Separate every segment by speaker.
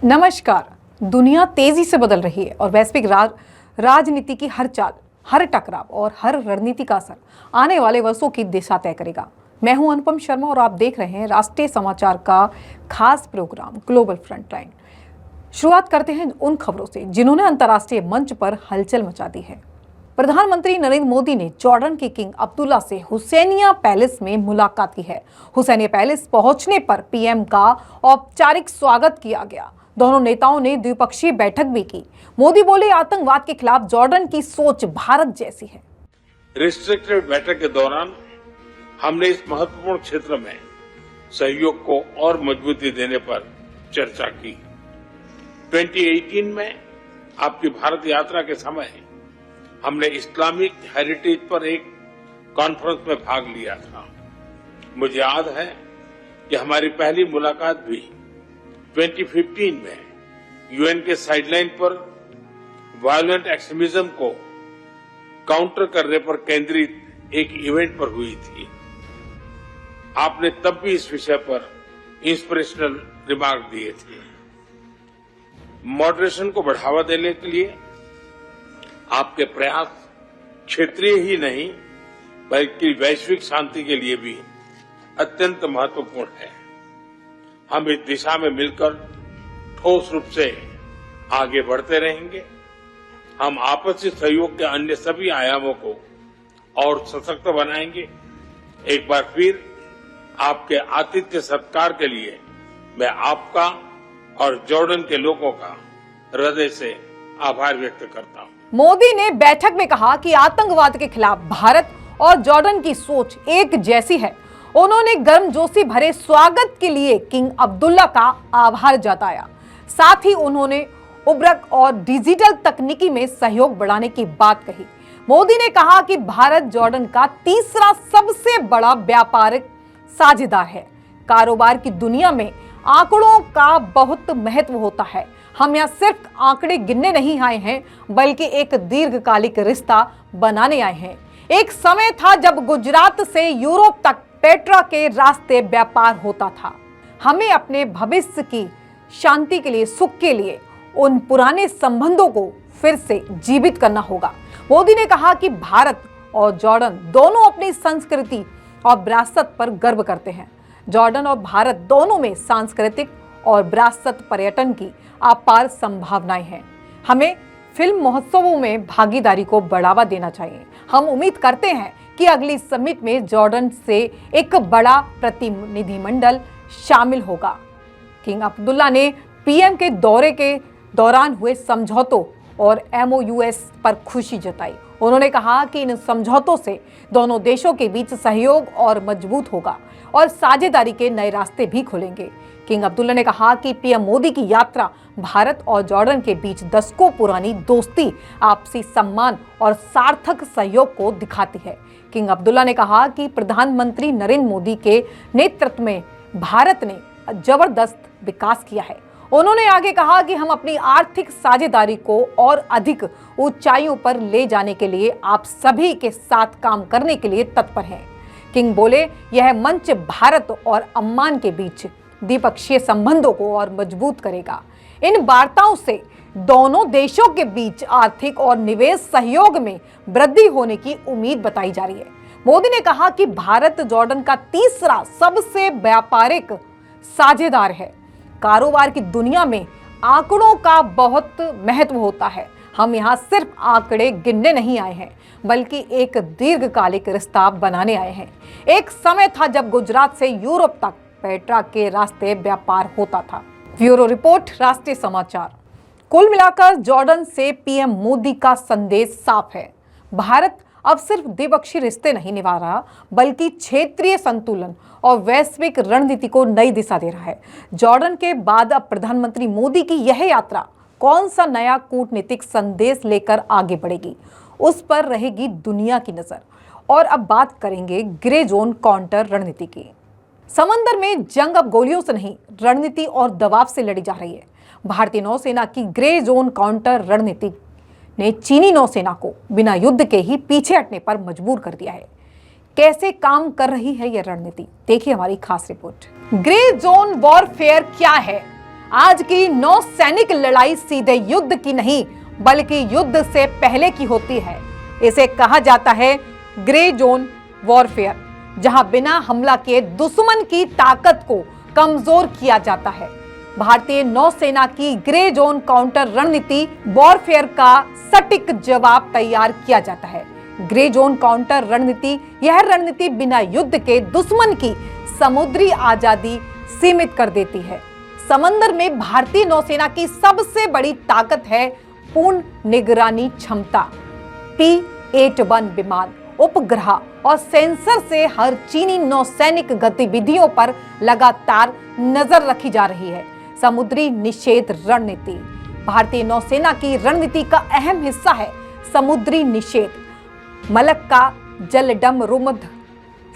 Speaker 1: नमस्कार। दुनिया तेजी से बदल रही है और वैश्विक राजनीति की हर चाल, हर टकराव और हर रणनीति का असर आने वाले वर्षों की दिशा तय करेगा। मैं हूं अनुपम शर्मा और आप देख रहे हैं राष्ट्रीय समाचार का खास प्रोग्राम ग्लोबल फ्रंटलाइन। शुरुआत करते हैं उन खबरों से जिन्होंने अंतर्राष्ट्रीय मंच पर हलचल मचा दी है। प्रधानमंत्री नरेंद्र मोदी ने जॉर्डन के किंग अब्दुल्ला से हुसैनिया पैलेस में मुलाकात की है। हुसैनिया पैलेस पहुंचने पर पीएम का औपचारिक स्वागत किया गया। दोनों नेताओं ने द्विपक्षीय बैठक भी की। मोदी बोले, आतंकवाद के खिलाफ जॉर्डन की सोच भारत जैसी है।
Speaker 2: रिस्ट्रिक्टेड बैठक के दौरान हमने इस महत्वपूर्ण क्षेत्र में सहयोग को और मजबूती देने पर चर्चा की। 2018 में आपकी भारत यात्रा के समय हमने इस्लामिक हेरिटेज पर एक कॉन्फ्रेंस में भाग लिया था। मुझे याद है कि हमारी पहली मुलाकात भी 2015 में यूएन के साइडलाइन पर वायलेंट एक्सट्रीमिज्म को काउंटर करने पर केंद्रित एक इवेंट पर हुई थी। आपने तब भी इस विषय पर इंस्पिरेशनल रिमार्क दिए थे। मॉडरेशन को बढ़ावा देने के लिए आपके प्रयास क्षेत्रीय ही नहीं बल्कि वैश्विक शांति के लिए भी अत्यंत महत्वपूर्ण है। हम इस दिशा में मिलकर ठोस रूप से आगे बढ़ते रहेंगे। हम आपसी सहयोग के अन्य सभी आयामों को और सशक्त बनाएंगे। एक बार फिर आपके आतिथ्य सत्कार के लिए मैं आपका और जॉर्डन के लोगों का हृदय से आभार व्यक्त करता हूं।
Speaker 1: मोदी ने बैठक में कहा कि आतंकवाद के खिलाफ भारत और जॉर्डन की सोच एक जैसी है। उन्होंने गर्मजोशी भरे स्वागत के लिए किंग अब्दुल्ला का आभार जताया। साथ ही उन्होंने उर्वरक और डिजिटल तकनीकी में सहयोग बढ़ाने की बात कही। मोदी ने कहा कि भारत जॉर्डन का तीसरा सबसे बड़ा व्यापारिक साझेदार है। कारोबार की दुनिया में आंकड़ों का बहुत महत्व होता है। हम यहाँ सिर्फ आंकड़े गिनने नहीं आए हैं बल्कि एक दीर्घकालिक रिश्ता बनाने आए हैं। एक समय था जब गुजरात से यूरोप तक पेट्रा के रास्ते व्यापार होता था। हमें अपने भविष्य की शांति के लिए, सुख के लिए उन पुराने संबंधों को फिर से जीवित करना होगा। मोदी ने कहा कि भारत और जॉर्डन दोनों अपनी संस्कृति और विरासत पर गर्व करते हैं। जॉर्डन और भारत दोनों में सांस्कृतिक और विरासत पर्यटन की अपार संभावनाएं हैं। हमें फिल्म महोत्सवों में भागीदारी को बढ़ावा देना चाहिए। हम उम्मीद करते हैं कि अगली समिट में जॉर्डन से एक बड़ा प्रतिनिधिमंडल शामिल होगा। किंग अब्दुल्ला ने पीएम के दौरे के दौरान हुए समझौतों और MOUs पर खुशी जताई। उन्होंने कहा कि इन समझौतों से दोनों देशों के बीच सहयोग और मजबूत होगा और साझेदारी के नए रास्ते भी खुलेंगे। किंग अब्दुल्ला ने कहा कि पीएम मोदी की यात्रा भारत और जॉर्डन के बीच दशकों पुरानी दोस्ती, आपसी सम्मान और सार्थक सहयोग को दिखाती है। किंग अब्दुल्ला ने कहा कि प्रधानमंत्री नरेंद्र मोदी के नेतृत्व में भारत ने जबरदस्त विकास किया है। उन्होंने आगे कहा कि हम अपनी आर्थिक साझेदारी को और अधिक ऊंचाइयों पर ले जाने के लिए आप सभी के साथ काम करने के लिए तत्पर हैं। किंग बोले, यह मंच भारत और अम्मान के बीच द्विपक्षीय संबंधों को और मजबूत करेगा। इन वार्ताओं से दोनों देशों के बीच आर्थिक और निवेश सहयोग में वृद्धि होने की उम्मीद बताई जा रही है। मोदी ने कहा कि भारत जॉर्डन का तीसरा सबसे व्यापारिक साझेदार है। कारोबार की दुनिया में आंकड़ों का बहुत महत्व होता है। हम यहाँ सिर्फ आंकड़े गिनने नहीं आए हैं बल्कि एक दीर्घकालिक रिश्ता बनाने आए हैं। एक समय था जब गुजरात से यूरोप तक पेट्रा के रास्ते व्यापार होता था। ब्यूरो रिपोर्ट, राष्ट्रीय समाचार। कुल मिलाकर जॉर्डन से पीएम मोदी का संदेश साफ है। भारत अब सिर्फ द्विपक्षीय रिश्ते नहीं निभा रहा बल्कि क्षेत्रीय संतुलन और वैश्विक रणनीति को नई दिशा दे रहा है। जॉर्डन के बाद अब प्रधानमंत्री मोदी की यह यात्रा कौन सा नया कूटनीतिक संदेश लेकर आगे बढ़ेगी, उस पर रहेगी दुनिया की नजर। और अब बात करेंगे ग्रे जोन काउंटर रणनीति की। समंदर में जंग अब गोलियों से नहीं, रणनीति और दबाव से लड़ी जा रही है। भारतीय नौसेना की ग्रे जोन काउंटर रणनीति ने चीनी नौसेना को बिना युद्ध के ही पीछे हटने पर मजबूर कर दिया है। कैसे काम कर रही है यह रणनीति, देखिए हमारी खास रिपोर्ट। ग्रे जोन वॉरफेयर क्या है? आज की नौसैनिक लड़ाई सीधे युद्ध की नहीं बल्कि युद्ध से पहले की होती है। इसे कहा जाता है ग्रे जोन वॉरफेयर, जहां बिना हमला किए दुश्मन की ताकत को कमजोर किया जाता है। भारतीय नौसेना की ग्रे जोन काउंटर रणनीति वॉरफेयर का सटीक जवाब तैयार किया जाता है। ग्रे जोन काउंटर रणनीति यह रणनीति बिना युद्ध के दुश्मन की समुद्री आजादी सीमित कर देती है। समंदर में भारतीय नौसेना की सबसे बड़ी ताकत है पूर्ण निगरानी क्षमता। P-81 विमान, उपग्रह और सेंसर से हर चीनी नौसैनिक गतिविधियों पर लगातार नजर रखी जा रही है। समुद्री निषेध रणनीति भारतीय नौसेना की रणनीति का अहम हिस्सा है। समुद्री निषेध मलक्का जलडमरुमध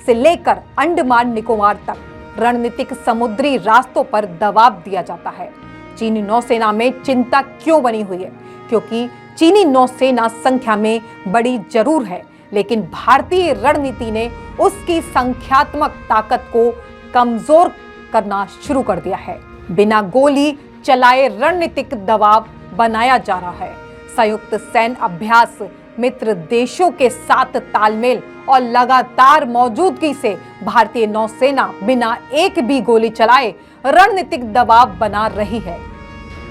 Speaker 1: से लेकर अंडमान निकोबार तक रणनीतिक समुद्री रास्तों पर दबाव दिया जाता है। चीनी नौसेना में चिंता क्यों बनी हुई है? क्योंकि चीनी नौसेना संख्या में बड़ी जरूर है, लेकिन भारतीय रणनीति ने उसकी संख्यात्मक ताकत को कमजोर करना शुरू कर दिया है। बिना गोली चलाए रणनीतिक दबाव बनाया जा रहा है। संयुक्त सैन्य अभ्यास, मित्र देशों के साथ तालमेल और लगातार मौजूदगी से भारतीय नौसेना बिना एक भी गोली चलाए रणनीतिक दबाव बना रही है।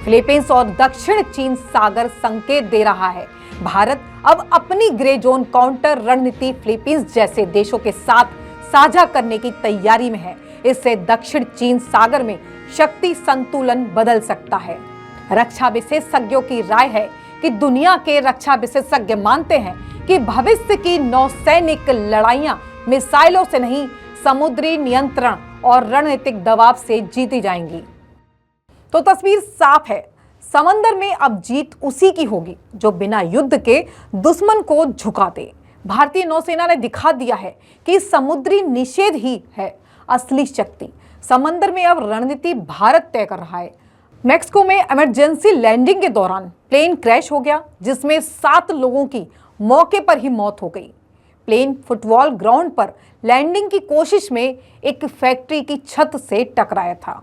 Speaker 1: फिलीपींस और दक्षिण चीन सागर संकेत दे रहा है। भारत अब अपनी ग्रे जोन काउंटर रणनीति फिलीपींस जैसे देशों के साथ साझा करने की तैयारी में है। इससे दक्षिण चीन सागर में शक्ति संतुलन बदल सकता है। रक्षा विशेषज्ञों की राय है कि दुनिया के रक्षा विशेषज्ञ मानते हैं कि भविष्य की नौसैनिक लड़ाइयां मिसाइलों से नहीं, समुद्री नियंत्रण और रणनीतिक दबाव से जीती जाएंगी। तो तस्वीर साफ है, समंदर में अब जीत उसी की होगी जो बिना युद्ध के दुश्मन को झुका दे। भारतीय नौसेना ने दिखा दिया है कि समुद्री निषेध ही है असली शक्ति। समंदर में अब रणनीति भारत तय कर रहा है। मैक्सिको में इमरजेंसी लैंडिंग के दौरान प्लेन क्रैश हो गया, जिसमें 7 लोगों की मौके पर ही मौत हो गई। प्लेन फुटबॉल ग्राउंड पर लैंडिंग की कोशिश में एक फैक्ट्री की छत से टकराया था।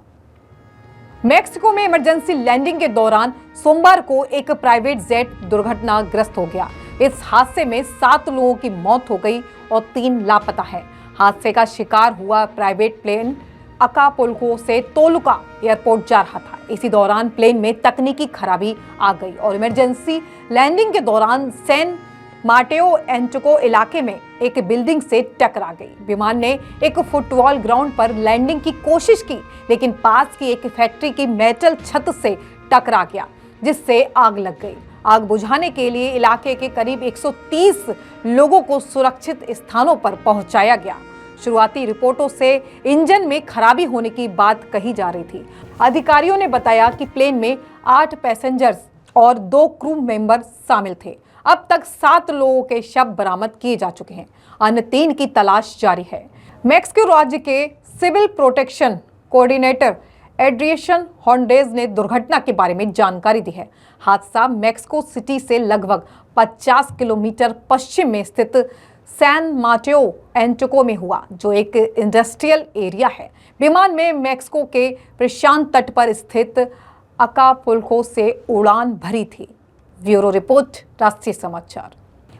Speaker 1: मैक्सिको में इमरजेंसी लैंडिंग के दौरान सोमवार को एक प्राइवेट जेट दुर्घटनाग्रस्त हो गया। इस हादसे में 7 लोगों की मौत हो गई और 3 लापता हैं। हादसे का शिकार हुआ प्राइवेट प्लेन अकापुल्को से तोलुका एयरपोर्ट जा रहा था। इसी दौरान प्लेन में तकनीकी खराबी आ गई और इमरजेंसी लैंडिंग के दौरान सैन माटेओ एंटको इलाके में एक बिल्डिंग से टकरा गई। विमान ने एक फुटबॉल ग्राउंड पर लैंडिंग की कोशिश की, लेकिन पास की एक फैक्ट्री की मेटल छत से टकरा गया, जिससे आग लग गई। आग बुझाने के लिए इलाके के करीब 130 लोगों को सुरक्षित स्थानों पर पहुंचाया गया। शुरुआती रिपोर्टों से इंजन में खराबी होने की बात कही जा रही थी। अधिकारियों ने बताया कि प्लेन में 8 पैसेंजर्स और 2 क्रू मेंबर शामिल थे। अब तक 7 लोगों के शव बरामद किए जा चुके हैं। अन्य 3 की तलाश जारी है। मैक्सिको राज्य के सिविल प्रोटेक्शन कोऑर्डिनेटर एड्रियन हॉन्डेज ने दुर्घटना के बारे में जानकारी दी है। हादसा मैक्सिको सिटी से लगभग 50 किलोमीटर पश्चिम में स्थित सैन माटेओ एंटको में हुआ, जो एक इंडस्ट्रियल एरिया है। विमान में मैक्सिको के प्रशांत तट पर स्थित अकापुल्को से उड़ान भरी थी। ब्यूरो रिपोर्ट, राष्ट्रीय समाचार।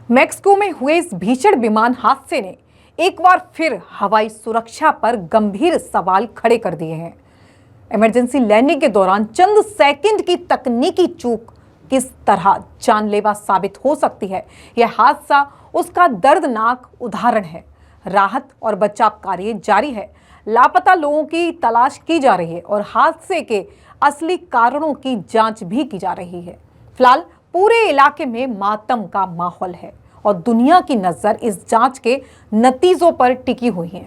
Speaker 1: मैक्सिको में हुए इस भीषण विमान हादसे ने एक बार फिर हवाई सुरक्षा पर गंभीर सवाल खड़े कर दिए हैं। इमरजेंसी लैंडिंग के दौरान चंद सेकंड की तकनीकी चूक किस तरह जानलेवा साबित हो सकती है, यह हादसा उसका दर्दनाक उदाहरण है। राहत और बचाव कार्य जारी है। लापता लोगों की तलाश की जा रही है और हादसे के असली कारणों की जांच भी की जा रही है। फिलहाल पूरे इलाके में मातम का माहौल है और दुनिया की नजर इस जांच के नतीजों पर टिकी हुई है।